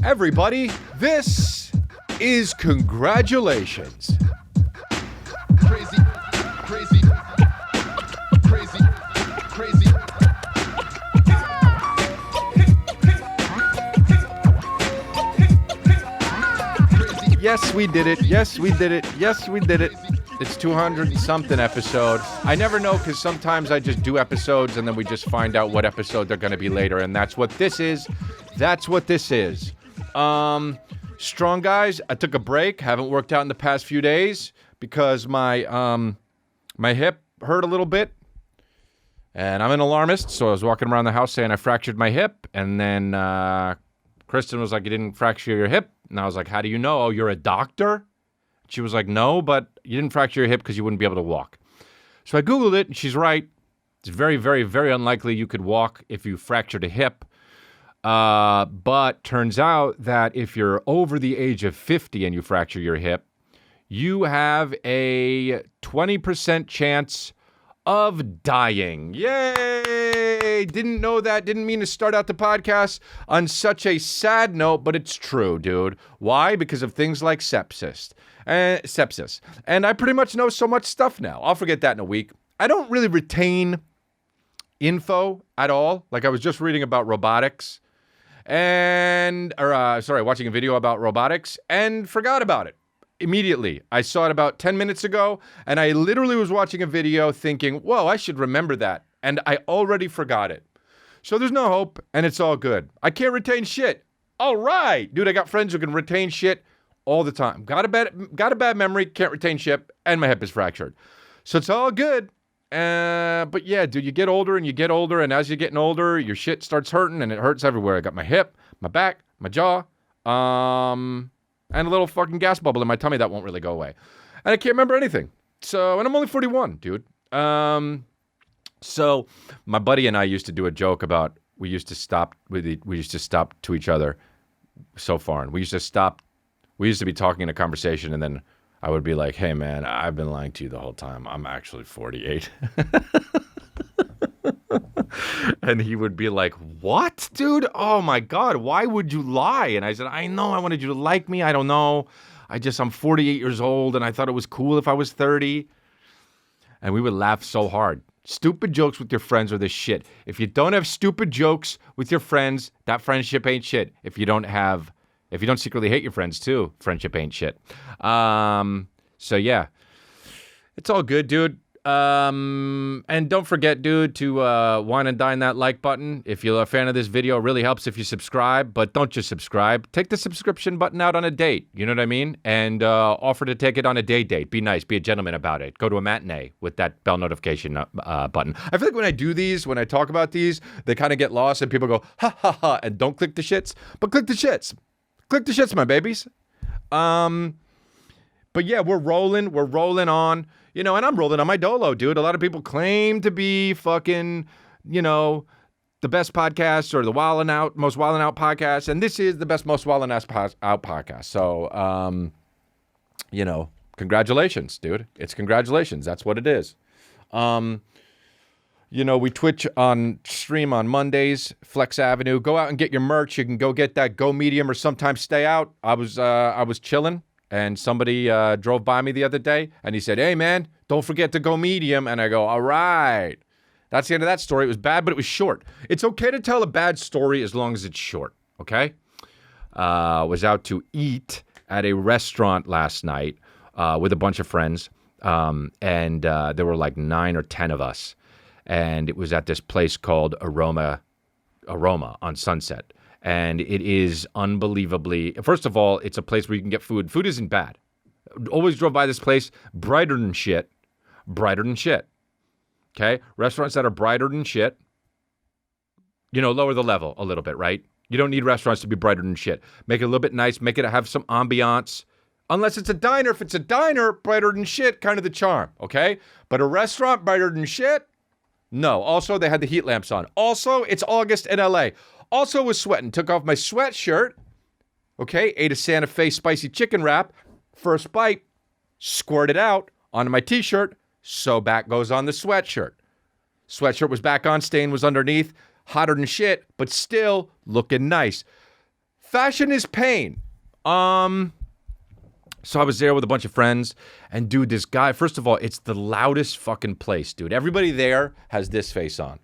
Everybody, this is Congratulations. Crazy, crazy, crazy, crazy. Yes, we did it. Yes, we did it. Yes, we did it. It's 200 and something episode. I never know because sometimes I just do episodes and then we just find out what episode they're going to be later. And that's what this is. That's what this is. Strong guys, I took a break. Haven't worked out in the past few days because my hip hurt a little bit. And I'm an alarmist, so I was walking around the house saying I fractured my hip. And then Kristen was like, you didn't fracture your hip? And I was like, how do you know? Oh, you're a doctor? She was like, no, but you didn't fracture your hip because you wouldn't be able to walk. So I Googled it, and she's right. It's very, very, very unlikely you could walk if you fractured a hip. But turns out that if you're over the age of 50 and you fracture your hip, you have a 20% chance of dying. Yay! Didn't know that. Didn't mean to start out the podcast on such a sad note, but it's true, dude. Why? Because of things like sepsis. And I pretty much know so much stuff now. I'll forget that in a week. I don't really retain info at all. Like I was just reading about robotics watching a video about robotics and forgot about it immediately. I saw it about 10 minutes ago and I literally was watching a video thinking, whoa, I should remember that. And I already forgot it. So there's no hope and it's all good. I can't retain shit. All right. Dude, I got friends who can retain shit all the time. Got a bad memory, can't retain shit, and my hip is fractured. So it's all good. But yeah, dude, you get older, and as you're getting older, your shit starts hurting, and it hurts everywhere. I got my hip, my back, my jaw, and a little fucking gas bubble in my tummy that won't really go away. And I can't remember anything. And I'm only 41, dude. So my buddy and I used to do a joke about we used to stop to each other so far, and we used to be talking in a conversation, and then I would be like, hey, man, I've been lying to you the whole time. I'm actually 48. And he would be like, what, dude? Oh, my God, why would you lie? And I said, I know I wanted you to like me. I don't know. I'm 48 years old, and I thought it was cool if I was 30. And we would laugh so hard. Stupid jokes with your friends are the shit. If you don't have stupid jokes with your friends, that friendship ain't shit. If you don't secretly hate your friends too, friendship ain't shit. So yeah, it's all good, dude. And don't forget, dude, to wine and dine that like button. If you're a fan of this video, it really helps if you subscribe, but don't just subscribe. Take the subscription button out on a date. You know what I mean? And offer to take it on a date. Be nice. Be a gentleman about it. Go to a matinee with that bell notification button. I feel like when I do these, when I talk about these, they kind of get lost and people go, ha, ha, ha, and don't click the shits. But click the shits. Click the shits, my babies. But yeah, we're rolling on, and I'm rolling on my dolo, dude. A lot of people claim to be fucking, the best podcast or the most wildin' out podcast. And this is the best, most wildin' out podcast. So, congratulations, dude. It's congratulations. That's what it is. We Twitch on stream on Mondays, Flex Avenue. Go out and get your merch. You can go get that Go Medium or sometimes stay out. I was chilling and somebody drove by me the other day and he said, hey man, don't forget to Go Medium. And I go, all right. That's the end of that story. It was bad, but it was short. It's okay to tell a bad story as long as it's short. Okay. Was out to eat at a restaurant last night with a bunch of friends. And there were like 9 or 10 of us. And it was at this place called Aroma on Sunset. And it is unbelievably, first of all, it's a place where you can get food. Food isn't bad. Always drove by this place, brighter than shit. Okay? Restaurants that are brighter than shit, lower the level a little bit, right? You don't need restaurants to be brighter than shit. Make it a little bit nice, make it have some ambiance. Unless it's a diner. If it's a diner, brighter than shit, kind of the charm, okay? But a restaurant brighter than shit? No. Also, they had the heat lamps on. Also, it's August in LA. Also was sweating. Took off my sweatshirt. Okay, ate a Santa Fe spicy chicken wrap. First bite, squirted out onto my t-shirt. So back goes on the sweatshirt. Sweatshirt was back on, stain was underneath. Hotter than shit, but still looking nice. Fashion is pain. So I was there with a bunch of friends, and dude, this guy, first of all, it's the loudest fucking place, dude. Everybody there has this face on.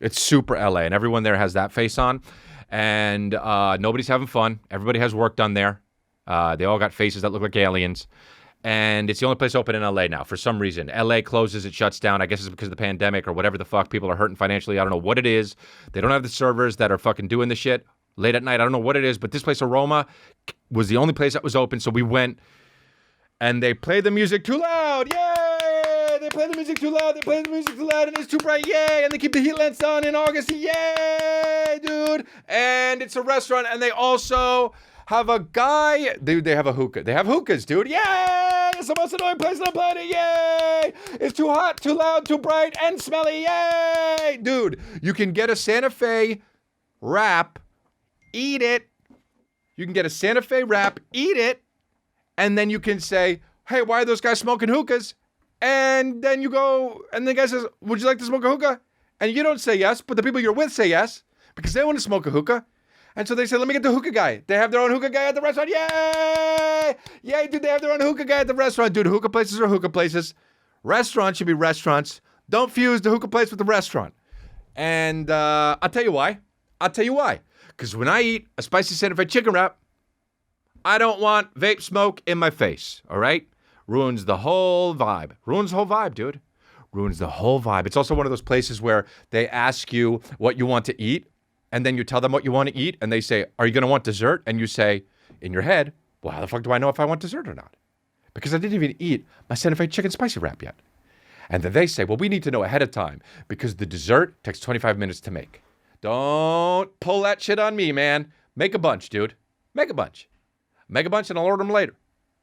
It's super LA, and everyone there has that face on, and nobody's having fun. Everybody has work done there. They all got faces that look like aliens, and it's the only place open in LA now for some reason. LA closes, it shuts down. I guess it's because of the pandemic or whatever the fuck. People are hurting financially. I don't know what it is. They don't have the servers that are fucking doing the shit late at night. I don't know what it is, but this place, Aroma, was the only place that was open. So we went, and they played the music too loud. Yay! They play the music too loud. They play the music too loud, and it's too bright. Yay! And they keep the heat lamps on in August. Yay, dude! And it's a restaurant, and they also have a guy. Dude, they have a hookah. They have hookahs, dude. Yay! It's the most annoying place on the planet. Yay! It's too hot, too loud, too bright, and smelly. Yay! Dude, you can get a Santa Fe wrap. Eat it. You can get a Santa Fe wrap, eat it, and then you can say, hey, why are those guys smoking hookahs? And then you go, and the guy says, would you like to smoke a hookah? And you don't say yes, but the people you're with say yes, because they want to smoke a hookah. And so they say, let me get the hookah guy. They have their own hookah guy at the restaurant. Yay! Yay, dude, they have their own hookah guy at the restaurant. Dude, hookah places are hookah places. Restaurants should be restaurants. Don't fuse the hookah place with the restaurant. And I'll tell you why. Because when I eat a spicy Santa Fe chicken wrap, I don't want vape smoke in my face, all right? Ruins the whole vibe. Ruins the whole vibe, dude. Ruins the whole vibe. It's also one of those places where they ask you what you want to eat, and then you tell them what you want to eat, and they say, are you going to want dessert? And you say, in your head, well, how the fuck do I know if I want dessert or not? Because I didn't even eat my Santa Fe chicken spicy wrap yet. And then they say, well, we need to know ahead of time, because the dessert takes 25 minutes to make. Don't pull that shit on me, man. Make a bunch, dude. Make a bunch. Make a bunch and I'll order them later.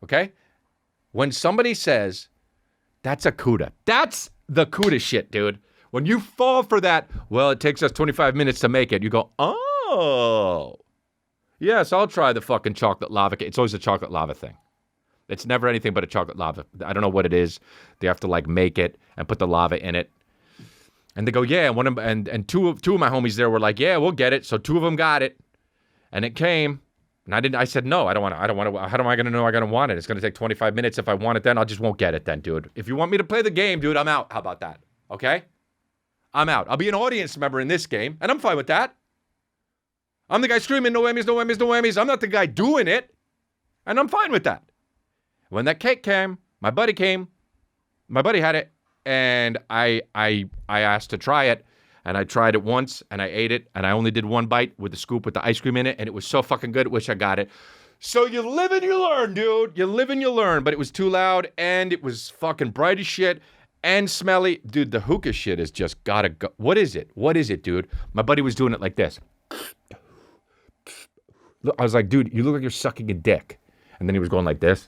Okay? When somebody says, that's a CUDA. That's the CUDA shit, dude. When you fall for that, well, it takes us 25 minutes to make it. You go, oh. Yes, I'll try the fucking chocolate lava cake. It's always a chocolate lava thing. It's never anything but a chocolate lava. I don't know what it is. They have to like make it and put the lava in it. And they go, yeah, and two of my homies there were like, yeah, we'll get it. So two of them got it, and it came, and I said, no, I don't want to. How am I going to know I'm going to want it? It's going to take 25 minutes. If I want it then, I just won't get it then, dude. If you want me to play the game, dude, I'm out. How about that? Okay? I'm out. I'll be an audience member in this game, and I'm fine with that. I'm the guy screaming, no whammies, no whammies, no whammies. I'm not the guy doing it, and I'm fine with that. When that cake came, my buddy had it. And I asked to try it, and I tried it once, and I ate it, and I only did one bite with the scoop with the ice cream in it, and it was so fucking good. Wish I got it. So you live and you learn, dude. You live and you learn. But it was too loud, and it was fucking bright as shit and smelly. Dude, the hookah shit has just gotta go. What is it? What is it, dude? My buddy was doing it like this. I was like, dude, you look like you're sucking a dick. And then he was going like this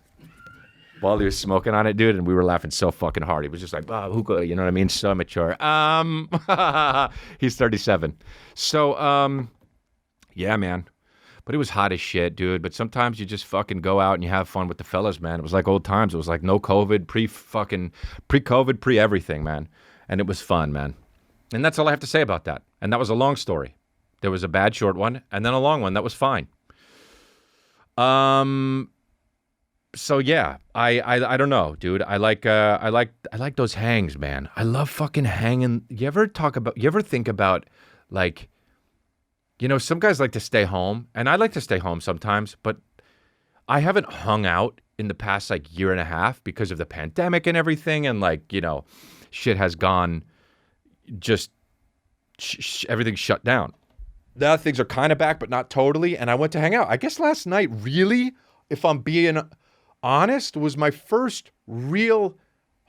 while he was smoking on it, dude, and we were laughing so fucking hard. He was just like, oh, hookah, you know what I mean? So mature. He's 37. So, yeah, man. But it was hot as shit, dude. But sometimes you just fucking go out and you have fun with the fellas, man. It was like old times. It was like no COVID, pre-COVID, pre-everything, man. And it was fun, man. And that's all I have to say about that. And that was a long story. There was a bad short one, and then a long one. That was fine. So yeah, I don't know, dude. I like those hangs, man. I love fucking hanging. You ever think about like, you know, some guys like to stay home, and I like to stay home sometimes, but I haven't hung out in the past like year and a half because of the pandemic and everything, and like, you know, shit has gone just everything's shut down. Now things are kind of back, but not totally. And I went to hang out. I guess last night, really, if I'm being honest, was my first real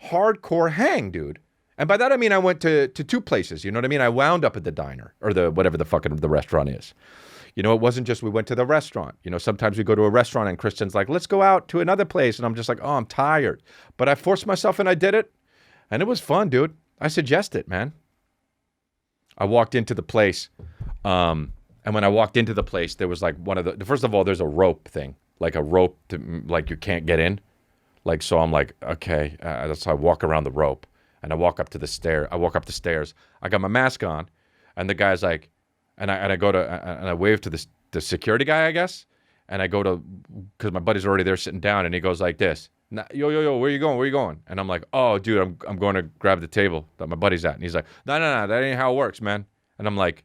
hardcore hang, dude. And by that I mean I went to two places. You know what I mean? I wound up at the diner or the whatever the fucking the restaurant is. You know, it wasn't just we went to the restaurant. You know, sometimes we go to a restaurant and Kristen's like, let's go out to another place. And I'm just like, oh, I'm tired. But I forced myself and I did it. And it was fun, dude. I suggest it, man. I walked into the place. And when I walked into the place, there was like one of the first of all, there's a rope thing. Like a rope to, like you can't get in. Like, so I'm like, okay. So I walk around the rope and I walk up to the stair. I walk up the stairs. I got my mask on and the guy's like, And I go to and I wave to the security guy, I guess. And I go to, because my buddy's already there sitting down, and he goes like this. Yo, where you going? Where you going? And I'm like, oh, dude, I'm going to grab the table that my buddy's at. And he's like, no, that ain't how it works, man. And I'm like,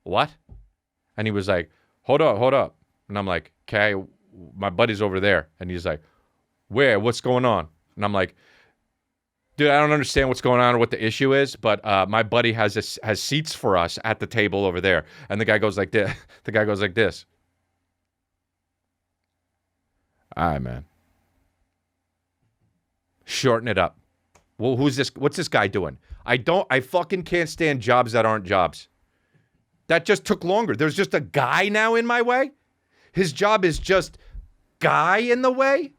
what? And he was like, hold up. And I'm like, okay, my buddy's over there. And he's like, where? What's going on? And I'm like, dude, I don't understand what's going on or what the issue is, but my buddy has seats for us at the table over there. And the guy goes like this. The guy goes like this. All right, man. Shorten it up. Well, who's this? What's this guy doing? I fucking can't stand jobs that aren't jobs. That just took longer. There's just a guy now in my way. His job is just guy in the way.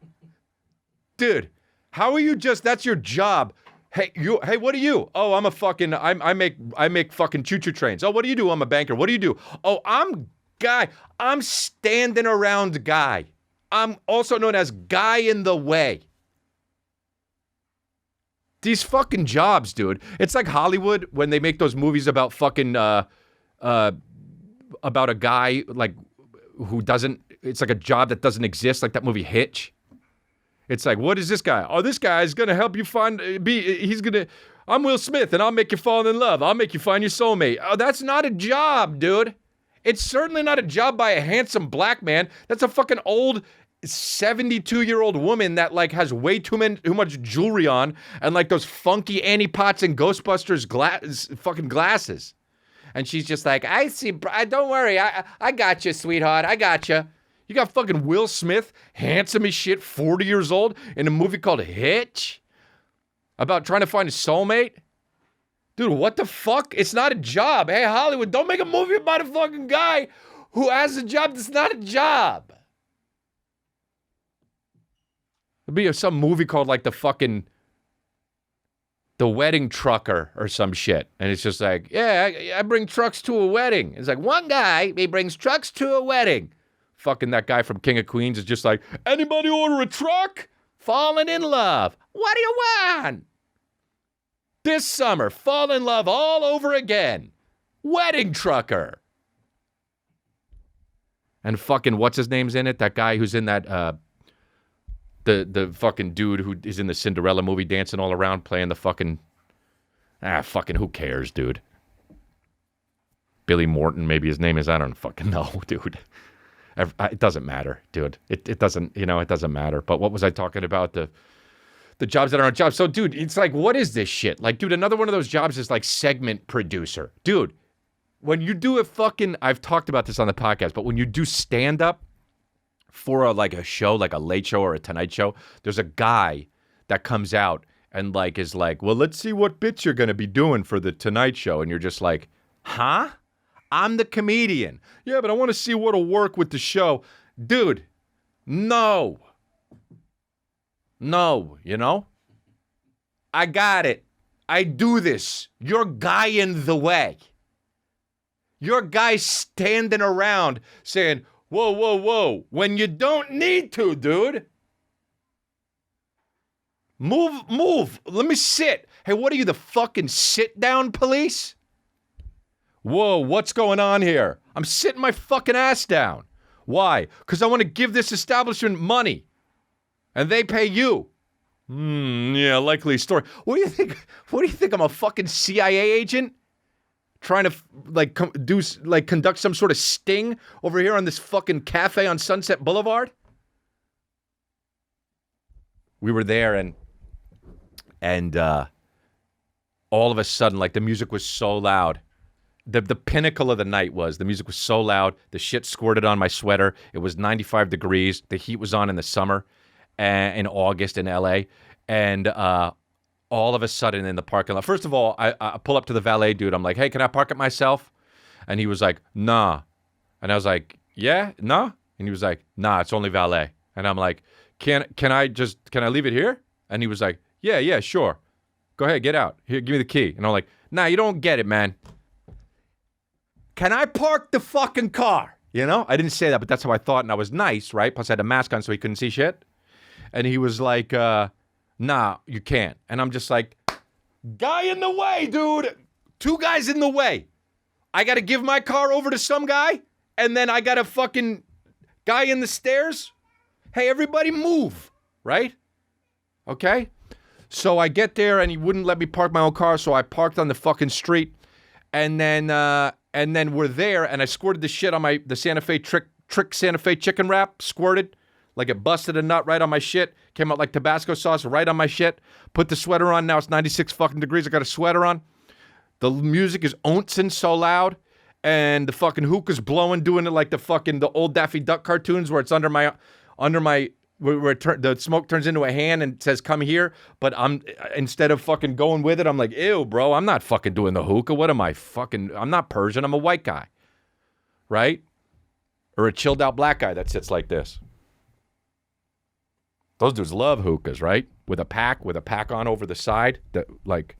Dude, how are you just, that's your job. Hey, what are you? Oh, I make fucking choo-choo trains. Oh, what do you do? I'm a banker. What do you do? Oh, I'm guy. I'm standing around guy. I'm also known as guy in the way. These fucking jobs, dude. It's like Hollywood when they make those movies about fucking, about a guy, like, who doesn't, it's like a job that doesn't exist, like that movie Hitch. It's like, what is this guy? Oh, this guy is going to help you I'm Will Smith, and I'll make you fall in love. I'll make you find your soulmate. Oh, that's not a job, dude. It's certainly not a job by a handsome black man. That's a fucking old 72-year-old woman that like has way too much jewelry on and like those funky Annie Potts and Ghostbusters fucking glasses. And she's just like, I see, don't worry, I got you, sweetheart, I got you. You got fucking Will Smith, handsome as shit, 40 years old, in a movie called Hitch about trying to find a soulmate. Dude, what the fuck? It's not a job. Hey, Hollywood, don't make a movie about a fucking guy who has a job that's not a job. There'll be some movie called like The Wedding Trucker or some shit. And it's just like, yeah, I bring trucks to a wedding. It's like one guy, he brings trucks to a wedding. Fucking that guy from King of Queens is just like, anybody order a truck? Falling in love. What do you want? This summer, fall in love all over again. Wedding Trucker. And fucking, what's his name's in it? That guy who's in that, the fucking dude who is in the Cinderella movie dancing all around playing the fucking, fucking who cares, dude? Billy Morton, maybe his name is, I don't fucking know, dude. It doesn't matter, dude. It doesn't, it doesn't matter. But what was I talking about? The jobs that aren't jobs. So, dude, it's like, what is this shit? Like, dude, another one of those jobs is like segment producer. Dude, when you do a fucking, I've talked about this on the podcast, but when you do stand-up for a show, like a late show or a Tonight Show, there's a guy that comes out and like is like, well, let's see what bits you're going to be doing for the Tonight Show. And you're just like, huh? I'm the comedian. Yeah, but I want to see what'll work with the show. Dude, no. No, I got it. I do this. You're guy in the way. You're guy standing around saying, whoa, when you don't need to, dude. Move. Let me sit. Hey, what are you, the fucking sit-down police? Whoa, what's going on here? I'm sitting my fucking ass down. Why? Because I want to give this establishment money. And they pay you. Yeah, likely story. What do you think? What do you think? I'm a fucking CIA agent? Trying to conduct some sort of sting over here on this fucking cafe on Sunset Boulevard? We were there and all of a sudden, like, the music was so loud. The pinnacle of the night was the music was so loud. The shit squirted on my sweater. It was 95 degrees. The heat was on in the summer, in August in LA. And all of a sudden in the parking lot, first of all, I pull up to the valet dude. I'm like, hey, can I park it myself? And he was like, nah. And I was like, yeah, nah? And he was like, nah, it's only valet. And I'm like, can I leave it here? And he was like, yeah, sure. Go ahead, get out. Here, give me the key. And I'm like, nah, you don't get it, man. Can I park the fucking car? I didn't say that, but that's how I thought, and I was nice, right? Plus I had a mask on so he couldn't see shit. And he was like, nah, you can't. And I'm just like, guy in the way, dude. Two guys in the way. I got to give my car over to some guy, and then I got a fucking guy in the stairs. Hey, everybody move, right? Okay? So I get there, and he wouldn't let me park my own car, so I parked on the fucking street, and then we're there, and I squirted the shit on the Santa Fe trick Santa Fe chicken wrap, squirted, like it busted a nut right on my shit, came out like Tabasco sauce right on my shit, put the sweater on, now it's 96 fucking degrees, I got a sweater on. The music is ouncing so loud, and the fucking hookah's blowing, doing it like the old Daffy Duck cartoons where it's under my where the smoke turns into a hand and says come here, but instead of fucking going with it, I'm like, ew, bro, I'm not fucking doing the hookah. What am I fucking? I'm not Persian. I'm a white guy, right? Or a chilled out black guy that sits like this. Those dudes love hookahs, right? With a pack on over the side, that like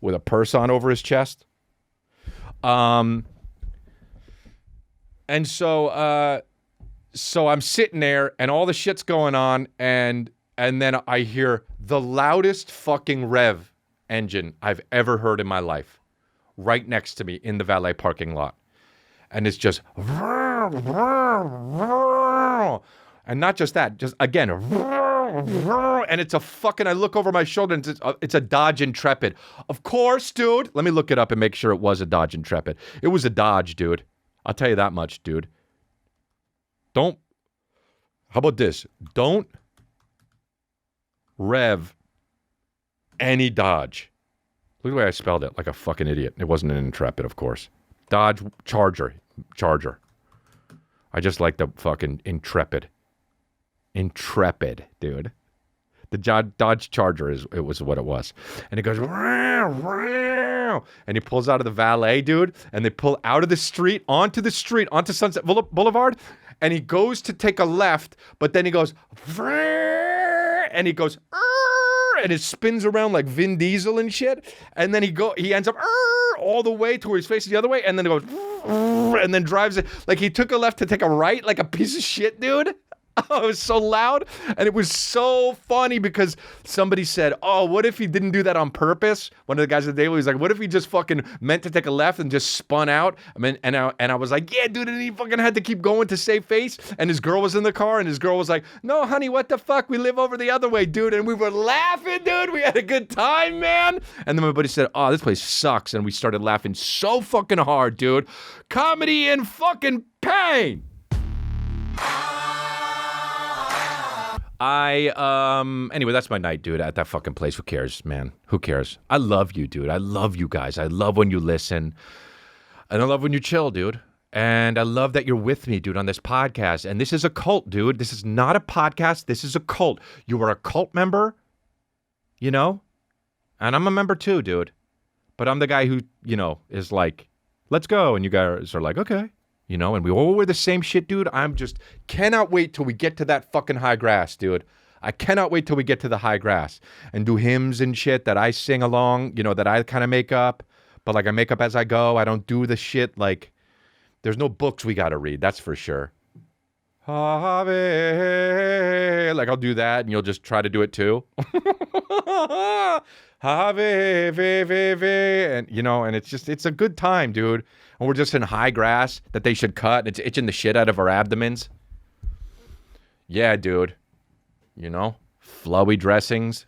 with a purse on over his chest. And so I'm sitting there and all the shit's going on, and then I hear the loudest fucking rev engine I've ever heard in my life right next to me in the valet parking lot. And it's just and not just that, just again, and it's a fucking, I look over my shoulder and it's a Dodge Intrepid. Of course, dude. Let me look it up and make sure it was a Dodge Intrepid. It was a Dodge, dude. I'll tell you that much, dude. How about this? Don't rev any Dodge. Look at the way I spelled it, like a fucking idiot. It wasn't an Intrepid, of course. Dodge Charger. I just like the fucking Intrepid. Intrepid, dude. The Dodge Charger it was what it was. And it goes, and he pulls out of the valet, dude, and they pull out of the street, onto Sunset Boulevard, and he goes to take a left, but then he goes, and he goes, and it spins around like Vin Diesel and shit, and then he ends up all the way to where he's facing the other way, and then he goes, and then drives it, like he took a left to take a right, like a piece of shit, dude. Oh, it was so loud, and it was so funny because somebody said, oh, what if he didn't do that on purpose? One of the guys at the table, he's like, what if he just fucking meant to take a left and just spun out? I mean, and I was like, yeah, dude, and he fucking had to keep going to save face, and his girl was in the car, and his girl was like, no, honey, what the fuck? We live over the other way, dude, and we were laughing, dude. We had a good time, man. And then my buddy said, oh, this place sucks, and we started laughing so fucking hard, dude. Comedy in fucking pain. Anyway, that's my night, dude, at that fucking place. Who cares, man? Who cares? I love you, dude. I love you guys. I love when you listen. And I love when you chill, dude. And I love that you're with me, dude, on this podcast. And this is a cult, dude. This is not a podcast. This is a cult. You are a cult member, you know? And I'm a member too, dude. But I'm the guy who, you know, is like, let's go. And you guys are like, okay. You know, and we all wear the same shit, dude. I'm just cannot wait till we get to that fucking high grass, dude. I cannot wait till we get to the high grass and do hymns and shit that I sing along, you know, that I kind of make up. But like I make up as I go. I don't do the shit like there's no books we got to read. That's for sure. Like I'll do that and you'll just try to do it too. And you know, and it's a good time, dude. And we're just in high grass that they should cut. It's itching the shit out of our abdomens. Yeah, dude. You know, flowy dressings.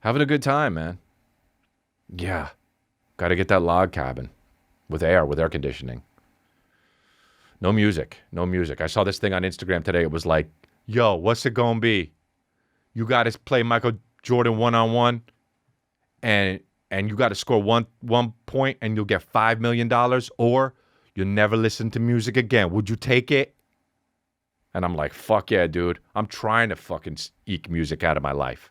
Having a good time, man. Yeah. Got to get that log cabin with air conditioning. No music. I saw this thing on Instagram today. It was like, yo, what's it gonna be? You got to play Michael Jordan one-on-one and you got to score one point and you'll get $5 million, or you'll never listen to music again. Would you take it? And I'm like, fuck yeah, dude. I'm trying to fucking eke music out of my life.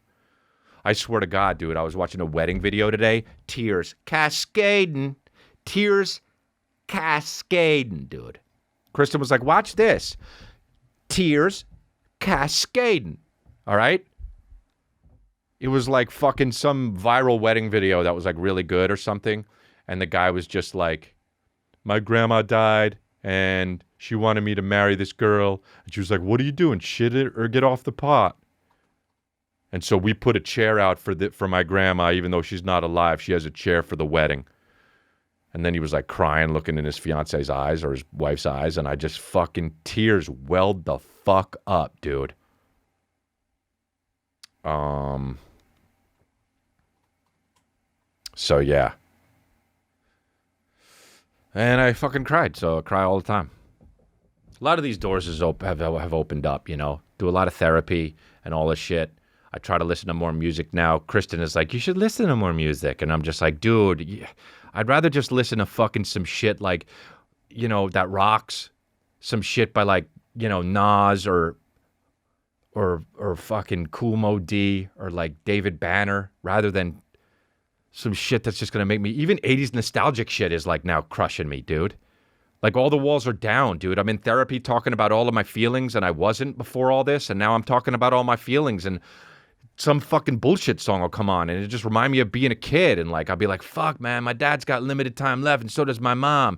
I swear to God, dude, I was watching a wedding video today. Tears cascading, dude. Kristen was like, watch this. Tears cascading. All right? It was like fucking some viral wedding video that was like really good or something. And the guy was just like, my grandma died and she wanted me to marry this girl. And she was like, what are you doing? Shit it or get off the pot. And so we put a chair out for my grandma, even though she's not alive. She has a chair for the wedding. And then he was like crying, looking in his fiance's eyes or his wife's eyes. And I just fucking tears welled the fuck up, dude. So yeah. And I fucking cried. So I cry all the time. A lot of these doors have opened up, you know. Do a lot of therapy and all this shit. I try to listen to more music now. Kristen is like, you should listen to more music. And I'm just like, dude, I'd rather just listen to fucking some shit like, you know, that rocks. Some shit by like, you know, Nas or fucking Kool Mo D or like David Banner rather than some shit that's just going to make me, even 80s nostalgic shit is like now crushing me, dude. Like all the walls are down, dude. I'm in therapy talking about all of my feelings and I wasn't before all this. And now I'm talking about all my feelings and some fucking bullshit song will come on and it just remind me of being a kid. And like, I'll be like, fuck, man, my dad's got limited time left and so does my mom.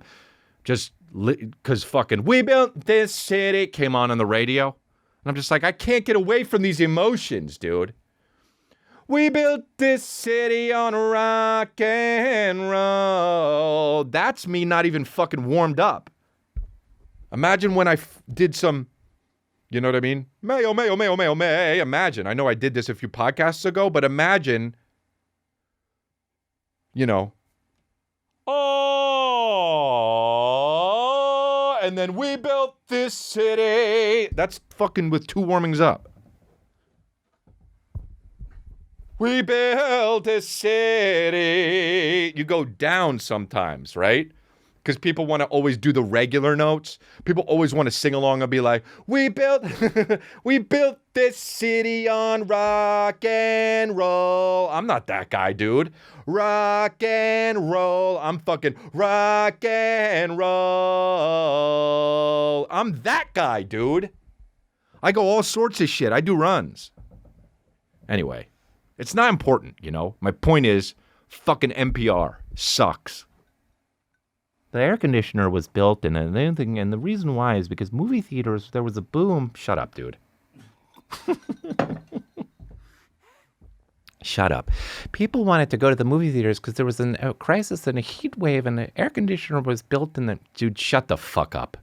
Just because fucking We Built This City came on the radio. And I'm just like, I can't get away from these emotions, dude. We built this city on rock and roll. That's me not even fucking warmed up. Imagine when I did some, you know what I mean? Mayo, mayo, mayo, mayo, may. Imagine. I know I did this a few podcasts ago, but imagine, you know, oh, and then we built this city. That's fucking with 2 warmings up. We built a city. You go down sometimes, right? Because people want to always do the regular notes. People always want to sing along and be like, we built this city on rock and roll. I'm not that guy, dude. Rock and roll. I'm fucking rock and roll. I'm that guy, dude. I go all sorts of shit. I do runs. Anyway. It's not important, you know? My point is, fucking NPR sucks. The air conditioner was built and the reason why is because movie theaters, there was a boom. Shut up, dude. Shut up. People wanted to go to the movie theaters because there was a crisis and a heat wave and the air conditioner was built in the... Dude, shut the fuck up.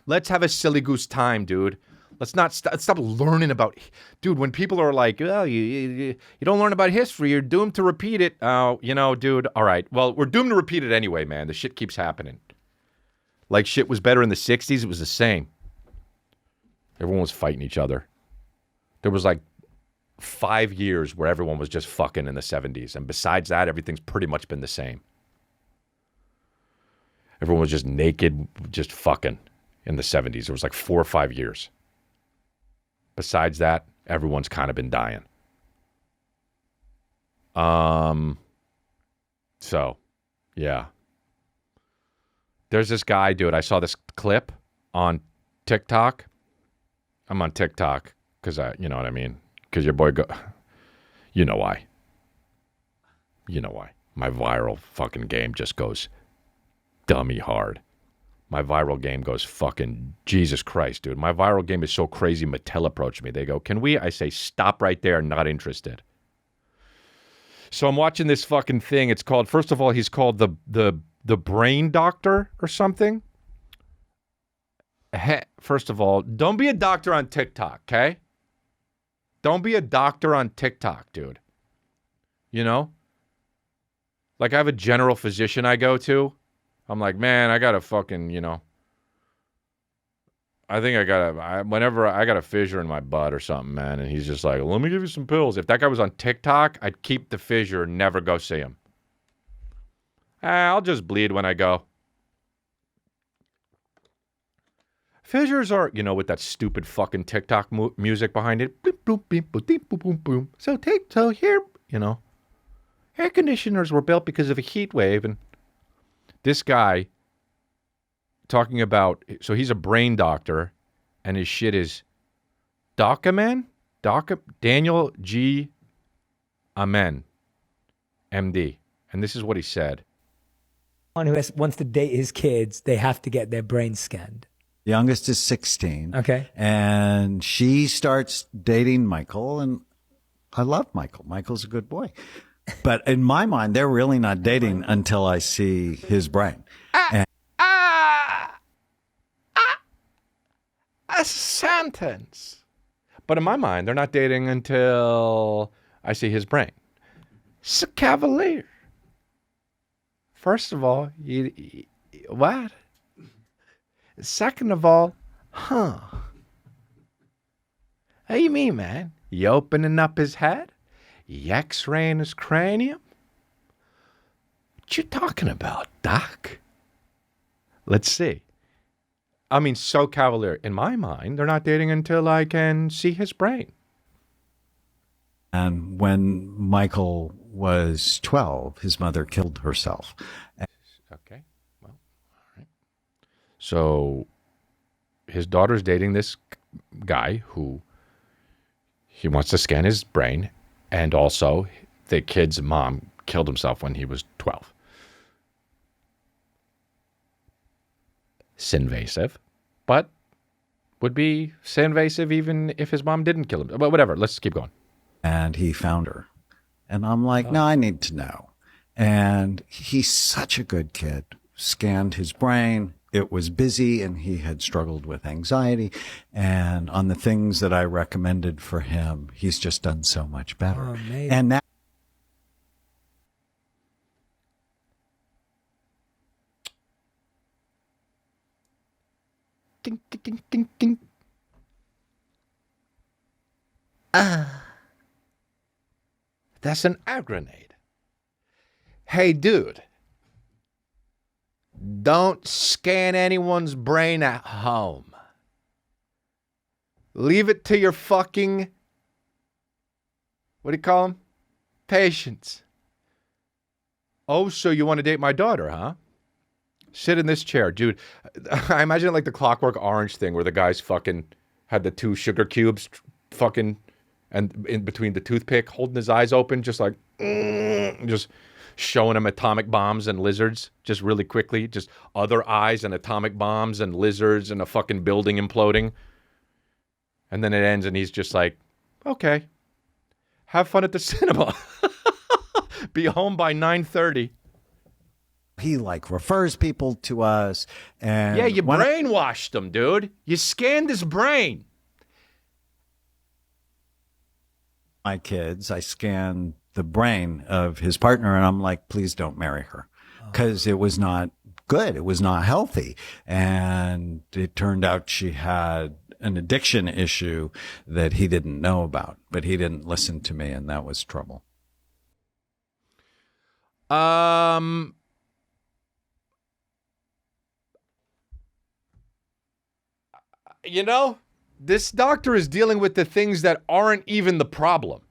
Let's have a silly goose time, dude. Let's not stop learning about... Dude, when people are like, well, you don't learn about history, you're doomed to repeat it. Oh, you know, dude, all right. Well, we're doomed to repeat it anyway, man. The shit keeps happening. Like shit was better in the 60s, it was the same. Everyone was fighting each other. There was like 5 years where everyone was just fucking in the 70s. And besides that, everything's pretty much been the same. Everyone was just naked, just fucking in the 70s. There was like 4 or 5 years. Besides that, everyone's kind of been dying. So, yeah. There's this guy, dude. I saw this clip on TikTok. I'm on TikTok because you know what I mean? Because your boy you know why. You know why. My viral fucking game just goes dummy hard. My viral game goes fucking Jesus Christ, dude. My viral game is so crazy. Mattel approached me. They go, can we? I say, stop right there. Not interested. So I'm watching this fucking thing. It's called, first of all, he's called the brain doctor or something. First of all, don't be a doctor on TikTok, okay? Don't be a doctor on TikTok, dude. You know? Like I have a general physician I go to. I'm like, man, I got a fucking, you know, I think whenever I got a fissure in my butt or something, man. And he's just like, let me give you some pills. If that guy was on TikTok, I'd keep the fissure and never go see him. I'll just bleed when I go. Fissures are, you know, with that stupid fucking TikTok music behind it. Boop, boop, beep, boop, beep, boop, boom, boom. So here, you know, air conditioners were built because of a heat wave. And this guy talking about, so he's a brain doctor, and his shit is Daniel G. Amen, MD. And this is what he said. Who wants to date his kids, they have to get their brains scanned. The youngest is 16. Okay. And she starts dating Michael, and I love Michael. Michael's a good boy. But in my mind, they're really not dating until I see his brain. A sentence. But in my mind, they're not dating until I see his brain. It's a cavalier. First of all, what? Second of all, huh? How you mean, man? You opening up his head? You x-raying his cranium? What you talking about, Doc? Let's see. I mean, so cavalier. In my mind, they're not dating until I can see his brain. And when Michael was 12, his mother killed herself. Okay. Well, all right. So his daughter's dating this guy who he wants to scan his brain, and also the kid's mom killed himself when he was 12. Sinvasive, but would be sinvasive even if his mom didn't kill him. But whatever, let's keep going. And he found her. And I'm like, no, I need to know. And he's such a good kid. Scanned his brain. It was busy and he had struggled with anxiety. And on the things that I recommended for him, he's just done so much better. Oh, amazing. And now Ding, ding, ding, ding, ding. That's an air grenade. Hey, dude. Don't scan anyone's brain at home. Leave it to your fucking, what do you call them? Patients. Oh, so you want to date my daughter, huh? Sit in this chair, dude. I imagine it like the Clockwork Orange thing where the guy's fucking had the 2 sugar cubes fucking and in between the toothpick, holding his eyes open, just like, just showing him atomic bombs and lizards just really quickly. Just other eyes and atomic bombs and lizards and a fucking building imploding. And then it ends and he's just like, okay, have fun at the cinema. Be home by 9:30. he like refers people to us. And yeah, you brainwashed him, dude. You scanned his brain. My kids, I scanned the brain of his partner and I'm like, please don't marry her. Because it was not good. It was not healthy. And it turned out she had an addiction issue that he didn't know about, but he didn't listen to me, and that was trouble. You know, this doctor is dealing with the things that aren't even the problem.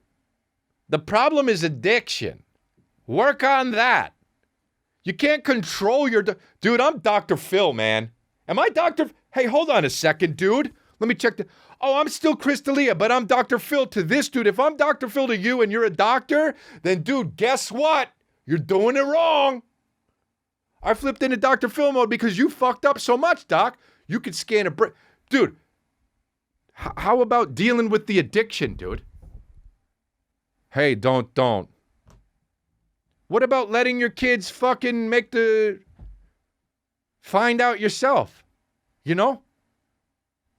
The problem is addiction. Work on that. You can't control your... Dude, I'm Dr. Phil, man. Am I Dr... Hey, hold on a second, dude. Let me check the... Oh, I'm still Chris D'Elia, but I'm Dr. Phil to this dude. If I'm Dr. Phil to you and you're a doctor, then, dude, guess what? You're doing it wrong. I flipped into Dr. Phil mode because you fucked up so much, Doc. You could scan a brain. Dude, how about dealing with the addiction, dude? Hey, don't. What about letting your kids fucking find out yourself? You know?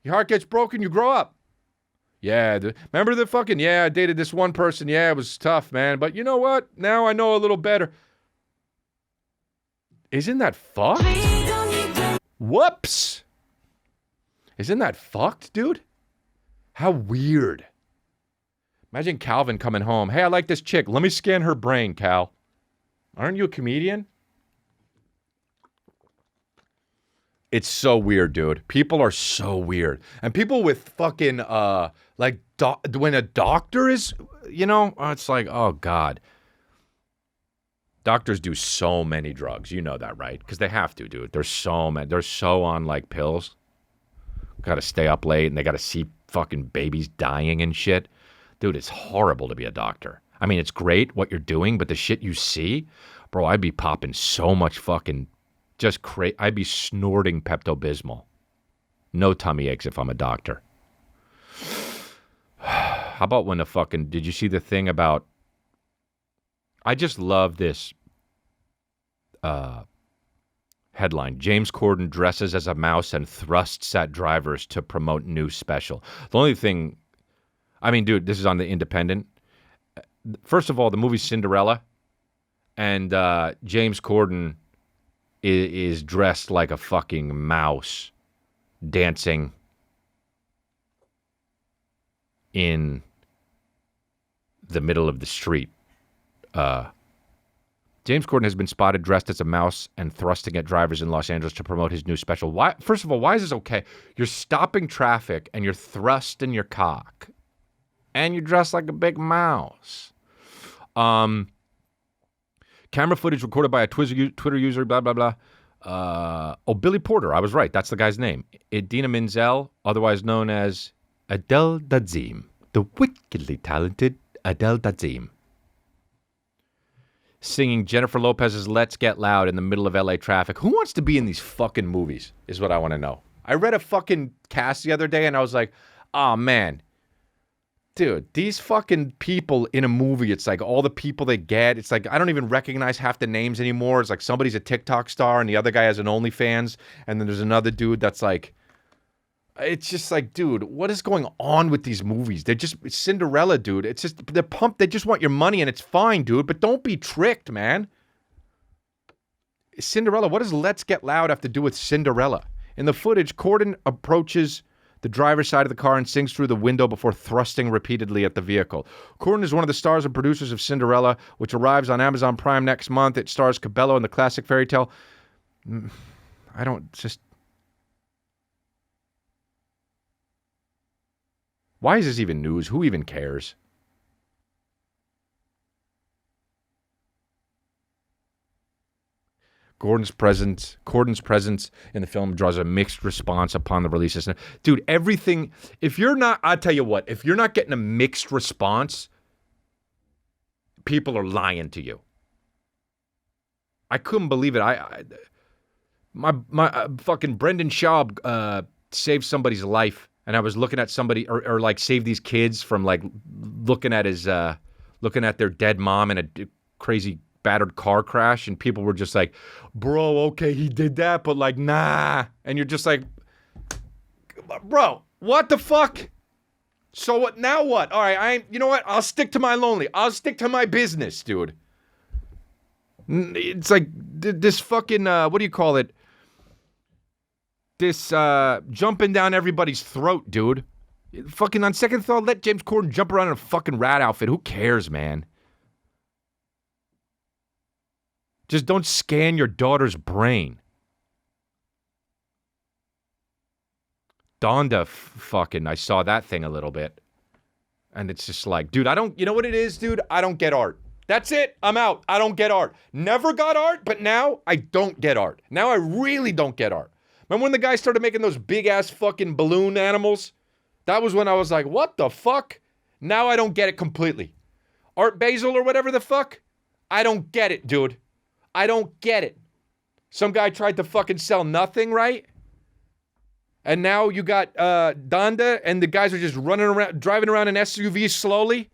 Your heart gets broken, you grow up. Yeah, remember the fucking, yeah, I dated this one person. Yeah, it was tough, man. But you know what? Now I know a little better. Isn't that fucked? Whoops. Isn't that fucked, dude? How weird. Imagine Calvin coming home. Hey, I like this chick. Let me scan her brain, Cal. Aren't you a comedian? It's so weird, dude. People are so weird. And people with fucking, when a doctor is, it's like, oh, God. Doctors do so many drugs. You know that, right? Because they have to, dude. There's so many. They're so on, like, pills. Got to stay up late, and they got to see fucking babies dying and shit. Dude, it's horrible to be a doctor. I mean, it's great what you're doing, but the shit you see, bro, I'd be popping so much fucking just crazy. I'd be snorting Pepto-Bismol. No tummy aches if I'm a doctor. How about when did you see the thing about, I just love this headline. James Corden dresses as a mouse and thrusts at drivers to promote new special. The only thing, I mean, dude, this is on The Independent. First of all, the movie's Cinderella, and James Corden is dressed like a fucking mouse dancing in the middle of the street. James Corden has been spotted dressed as a mouse and thrusting at drivers in Los Angeles to promote his new special. Why? First of all, why is this okay? You're stopping traffic and you're thrusting your cock. And you're dressed like a big mouse. Camera footage recorded by a Twitter user, blah, blah, blah. Billy Porter. I was right. That's the guy's name. Idina Menzel, otherwise known as Adele Dazeem. The wickedly talented Adele Dazeem. Singing Jennifer Lopez's Let's Get Loud in the middle of LA traffic. Who wants to be in these fucking movies is what I want to know. I read a fucking cast the other day and I was like, oh man. Dude, these fucking people in a movie, it's like all the people they get. It's like I don't even recognize half the names anymore. It's like somebody's a TikTok star and the other guy has an OnlyFans. And then there's another dude that's like, it's just like, dude, what is going on with these movies? They're just it's Cinderella, dude. It's just they're pumped. They just want your money and it's fine, dude. But don't be tricked, man. Cinderella, what does Let's Get Loud have to do with Cinderella? In the footage, Corden approaches the driver's side of the car and sings through the window before thrusting repeatedly at the vehicle. Corden is one of the stars and producers of Cinderella, which arrives on Amazon Prime next month. It stars Cabello in the classic fairy tale. I don't just... Why is this even news? Who even cares? Corden's presence in the film draws a mixed response upon the release. Dude, everything, if you're not, I'll tell you what, if you're not getting a mixed response, people are lying to you. I couldn't believe it. My fucking Brendan Schaub saved somebody's life, and I was looking at somebody, or like saved these kids from like looking at their dead mom in a crazy battered car crash, and people were just like, bro, okay, he did that, but like, nah. And you're just like, bro, what the fuck? So what? Now what? All right, you know what? I'll stick to my lonely. I'll stick to my business, dude. It's like this fucking, what do you call it? This jumping down everybody's throat, dude. Fucking on second thought, let James Corden jump around in a fucking rat outfit. Who cares, man? Just don't scan your daughter's brain. Donda fucking, I saw that thing a little bit. And it's just like, dude, you know what it is, dude? I don't get art. That's it. I'm out. I don't get art. Never got art, but now I don't get art. Now I really don't get art. Remember when the guy started making those big-ass fucking balloon animals? That was when I was like, what the fuck? Now I don't get it completely. Art Basel or whatever the fuck? I don't get it, dude. I don't get it. Some guy tried to fucking sell nothing, right? And now you got Donda, and the guys are just running around, driving around in SUVs slowly,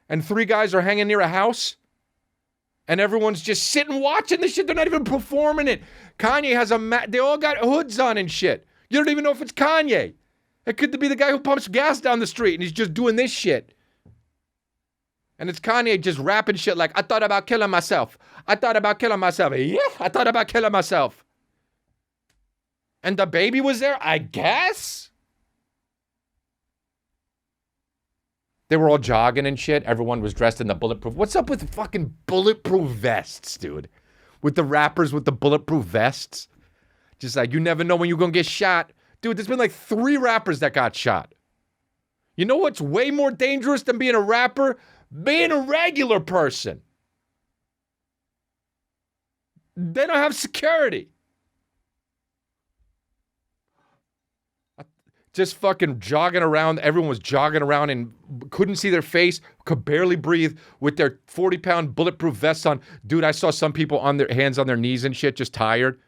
and 3 guys are hanging near a house, and everyone's just sitting watching this shit. They're not even performing it. Kanye has they all got hoods on and shit. You don't even know if it's Kanye. It could be the guy who pumps gas down the street, and he's just doing this shit. And it's Kanye just rapping shit like, I thought about killing myself. I thought about killing myself. Yeah, I thought about killing myself. And the baby was there, I guess? They were all jogging and shit. Everyone was dressed in the bulletproof. What's up with fucking bulletproof vests, dude? With the rappers with the bulletproof vests? Just like, you never know when you're going to get shot. Dude, there's been like 3 rappers that got shot. You know what's way more dangerous than being a rapper? Being a regular person. They don't have security. Just fucking jogging around. Everyone was jogging around and couldn't see their face, could barely breathe with their 40-pound bulletproof vests on. Dude, I saw some people on their hands on their knees and shit, just tired.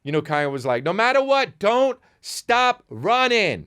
You know, Kanye was like, no matter what, don't stop running.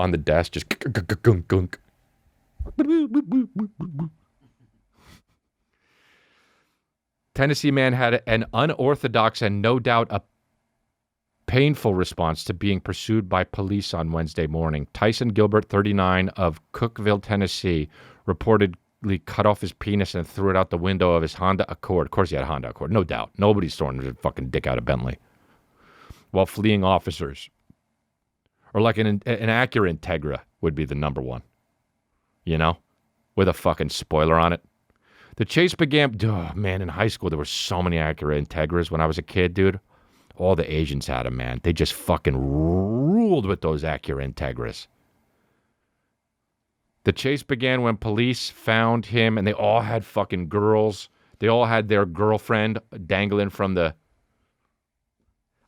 on the desk, just gunk. Tennessee man had an unorthodox and no doubt a painful response to being pursued by police on Wednesday morning. Tyson Gilbert, 39, of Cookeville, Tennessee, reportedly cut off his penis and threw it out the window of his Honda Accord. Of course he had a Honda Accord, no doubt. Nobody's throwing his fucking dick out of Bentley while fleeing officers. Or like an Acura Integra would be the number one, you know, with a fucking spoiler on it. The chase began, man, in high school, there were so many Acura Integras when I was a kid, dude. All the Asians had them, man. They just fucking ruled with those Acura Integras. The chase began when police found him, and they all had fucking girls. They all had their girlfriend dangling from the...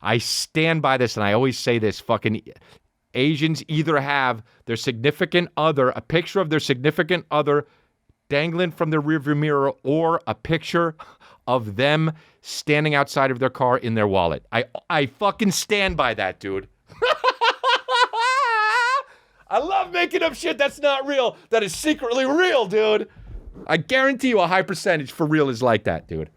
I stand by this, and I always say this, fucking Asians either have their significant other, a picture of their significant other dangling from the rearview mirror, or a picture of them standing outside of their car in their wallet. I fucking stand by that, dude. I love making up shit that's not real, that is secretly real, dude. I guarantee you a high percentage for real is like that, dude.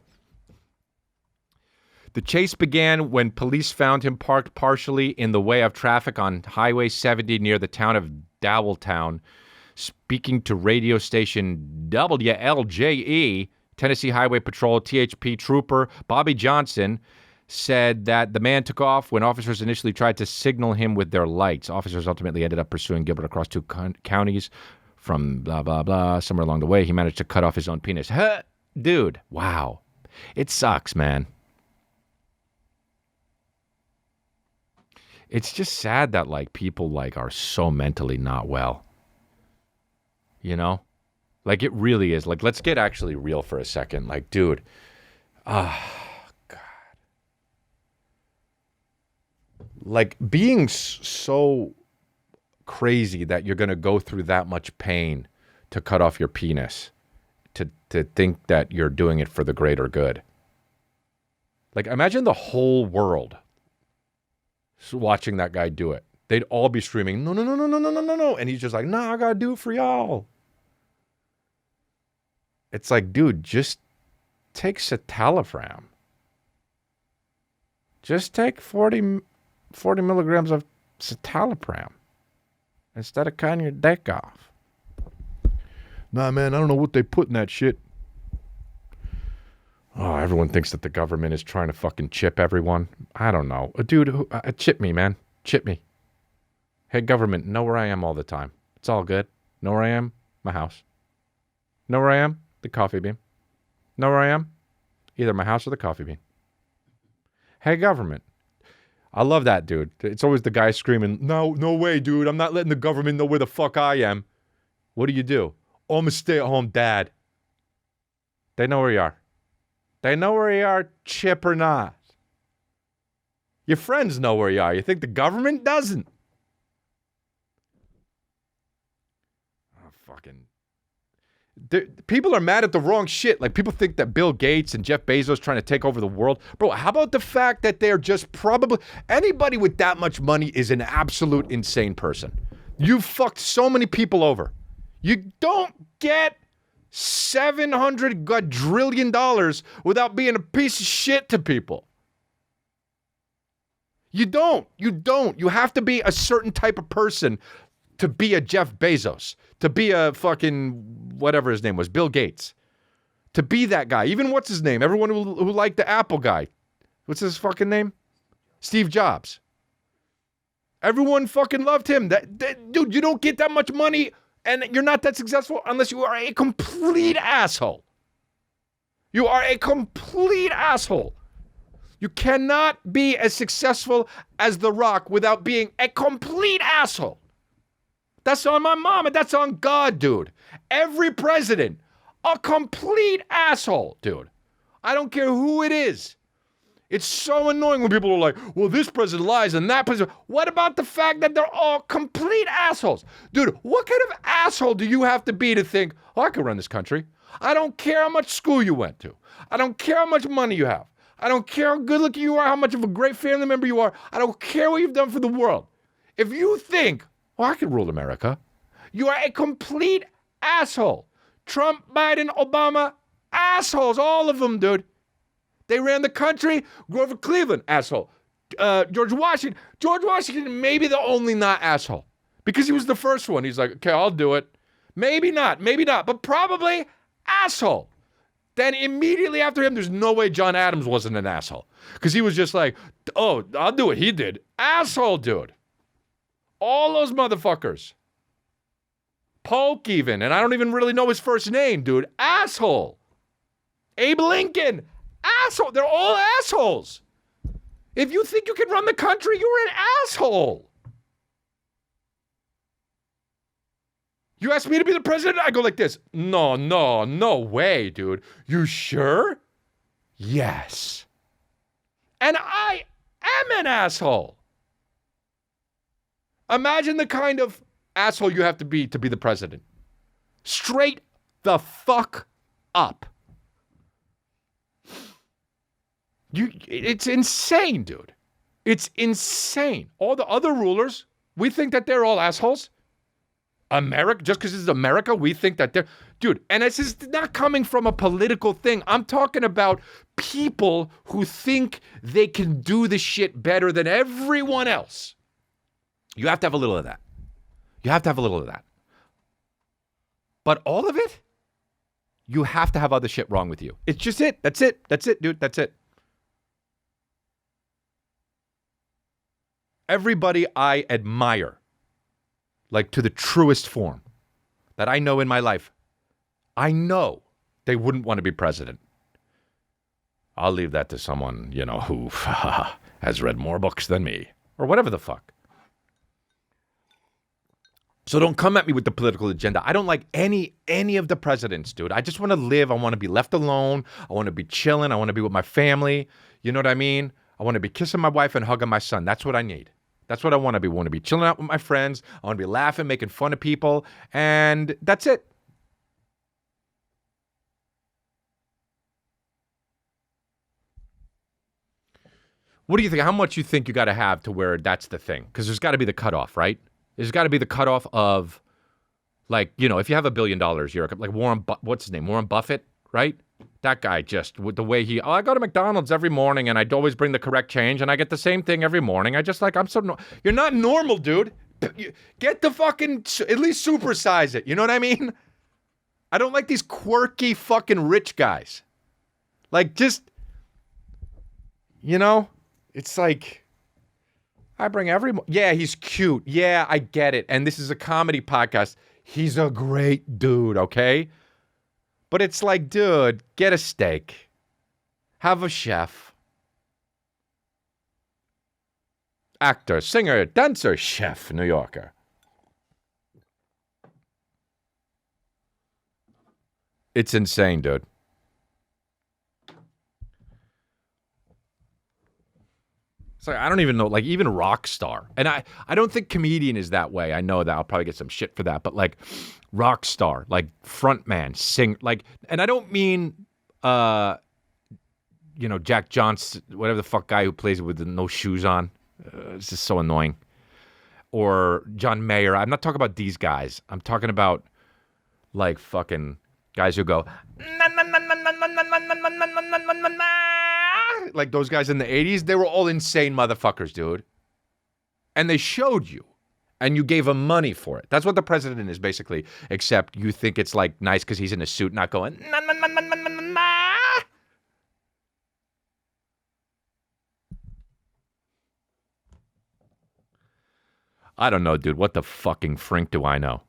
The chase began when police found him parked partially in the way of traffic on Highway 70 near the town of Dowelltown. Speaking to radio station WLJE, Tennessee Highway Patrol THP trooper Bobby Johnson said that the man took off when officers initially tried to signal him with their lights. Officers ultimately ended up pursuing Gilbert across two counties from blah, blah, blah. Somewhere along the way, he managed to cut off his own penis. Huh? Dude, wow. It sucks, man. It's just sad that, like, people, like, are so mentally not well. You know? Like, it really is. Like, let's get actually real for a second. Like, dude. God. Like, being so crazy that you're going to go through that much pain to cut off your penis, to think that you're doing it for the greater good. Like, imagine the whole world watching that guy do it. They'd all be screaming, no, no, no, no, no, no, no, no, no. And he's just like, nah, I got to do it for y'all. It's like, dude, just take citalopram. Just take 40 milligrams of citalopram instead of cutting your dick off. Nah, man, I don't know what they put in that shit. Oh, everyone thinks that the government is trying to fucking chip everyone. I don't know. Dude, chip me, man. Chip me. Hey, government, know where I am all the time. It's all good. Know where I am? My house. Know where I am? The coffee bean. Know where I am? Either my house or the coffee bean. Hey, government. I love that, dude. It's always the guy screaming, no way, dude. I'm not letting the government know where the fuck I am. What do? Oh, I'm a stay-at-home dad. They know where you are. They know where you are, chip or not. Your friends know where you are. You think the government doesn't? Oh, fucking... People are mad at the wrong shit. Like, people think that Bill Gates and Jeff Bezos trying to take over the world. Bro, how about the fact that they're just probably... Anybody with that much money is an absolute insane person. You've fucked so many people over. You don't get $700 quadrillion without being a piece of shit to people. You don't. You have to be a certain type of person to be a Jeff Bezos, to be a fucking, whatever his name was, Bill Gates. To be that guy. Even what's his name? Everyone who liked the Apple guy. What's his fucking name? Steve Jobs. Everyone fucking loved him. Dude, you don't get that much money and you're not that successful unless you are a complete asshole. You are a complete asshole. You cannot be as successful as The Rock without being a complete asshole. That's on my mom and that's on God, dude. Every president, a complete asshole, dude. I don't care who it is. It's so annoying when people are like, well, this president lies and that president. What about the fact that they're all complete assholes? Dude, what kind of asshole do you have to be to think, oh, I could run this country? I don't care how much school you went to. I don't care how much money you have. I don't care how good looking you are, how much of a great family member you are. I don't care what you've done for the world. If you think, I can rule America, you are a complete asshole. Trump, Biden, Obama, assholes, all of them, dude. They ran the country. Grover Cleveland, asshole. George Washington, maybe the only not asshole. Because he was the first one. He's like, okay, I'll do it. Maybe not, but probably asshole. Then immediately after him, there's no way John Adams wasn't an asshole. Because he was just like, oh, I'll do what he did. Asshole, dude. All those motherfuckers. Polk even, and I don't even really know his first name, dude. Asshole. Abe Lincoln. Asshole. They're all assholes. If you think you can run the country, you're an asshole. You ask me to be the president, I go like this. No way, dude. You sure? Yes. And I am an asshole. Imagine the kind of asshole you have to be the president. Straight the fuck up. It's insane, dude. It's insane. All the other rulers, we think that they're all assholes. America, just because it's America, we think that they're... Dude, and this is not coming from a political thing. I'm talking about people who think they can do the shit better than everyone else. You have to have a little of that. You have to have a little of that. But all of it, you have to have other shit wrong with you. It's just it. That's it. That's it, dude. That's it. Everybody I admire, like to the truest form, that I know in my life, I know they wouldn't want to be president. I'll leave that to someone, who has read more books than me, or whatever the fuck. So don't come at me with the political agenda. I don't like any of the presidents, dude. I just want to live. I want to be left alone. I want to be chilling. I want to be with my family. You know what I mean? I want to be kissing my wife and hugging my son. That's what I need. That's what I want to be. I want to be chilling out with my friends. I want to be laughing, making fun of people. And that's it. What do you think? How much you think you got to have to where that's the thing? Because there's got to be the cutoff, right? There's got to be the cutoff of, like, if you have $1 billion, you're like what's his name? Warren Buffett, right? That guy just, with the way I go to McDonald's every morning and I'd always bring the correct change and I get the same thing every morning. You're not normal, dude. Get the fucking, at least supersize it. You know what I mean? I don't like these quirky fucking rich guys. Like, just, it's like, I bring yeah, he's cute. Yeah, I get it. And this is a comedy podcast. He's a great dude, okay? But it's like, dude, get a steak. Have a chef. Actor, singer, dancer, chef, New Yorker. It's insane, dude. It's like, I don't even know, like, even rock star. And I don't think comedian is that way. I know that. I'll probably get some shit for that. But, like, rock star, like, frontman, sing, like, and I don't mean, Jack Johnson, whatever the fuck guy who plays it with no shoes on. It's just so annoying. Or John Mayer. I'm not talking about these guys. I'm talking about, like, fucking guys who go, like those guys in the 80s, they were all insane motherfuckers, dude. And they showed you. And you gave him money for it. That's what the president is, basically. Except you think it's, like, nice because he's in a suit, not going, I don't know, dude. What the fucking frink do I know?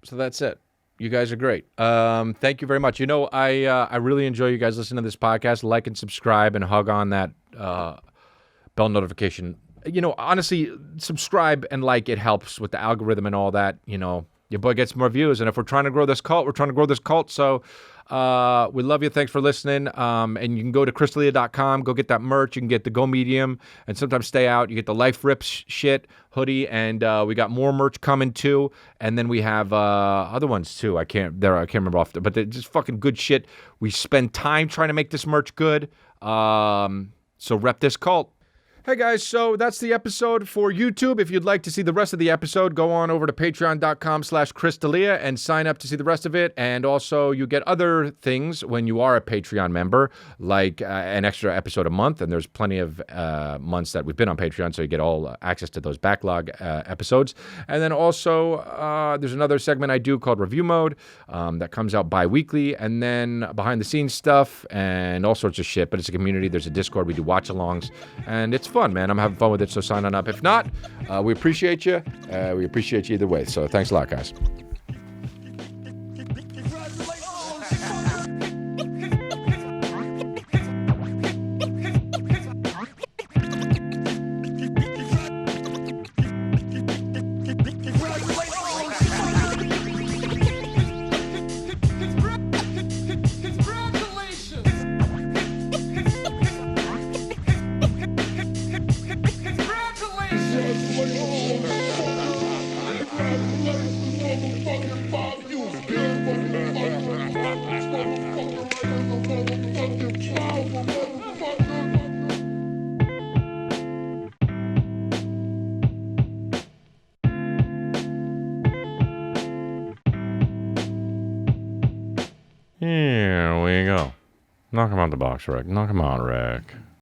So that's it. You guys are great. Thank you very much. I really enjoy you guys listening to this podcast. Like and subscribe and hug on that bell notification. Honestly, subscribe and like. It helps with the algorithm and all that. Your boy gets more views. And if we're trying to grow this cult, we're trying to grow this cult. So we love you. Thanks for listening. And you can go to chrisdelia.com. Go get that merch. You can get the Go Medium and sometimes Stay Out. You get the Life Rips shit hoodie. And we got more merch coming too. And then we have other ones too. I can't remember off, but they're just fucking good shit. We spend time trying to make this merch good. So rep this cult. Hey guys, so that's the episode for YouTube. If you'd like to see the rest of the episode, go on over to patreon.com/Chris D'Elia and sign up to see the rest of it. And also, you get other things when you are a Patreon member, like an extra episode a month. And there's plenty of months that we've been on Patreon, so you get all access to those backlog episodes. And then also, there's another segment I do called Review Mode that comes out bi-weekly. And then behind-the-scenes stuff and all sorts of shit. But it's a community. There's a Discord. We do watch-alongs. And it's fun, man. I'm having fun with it, so sign on up. If not, we appreciate you. We appreciate you either way. So thanks a lot, guys. Here we go. Knock him out the box, Rick. Knock him out, Rick.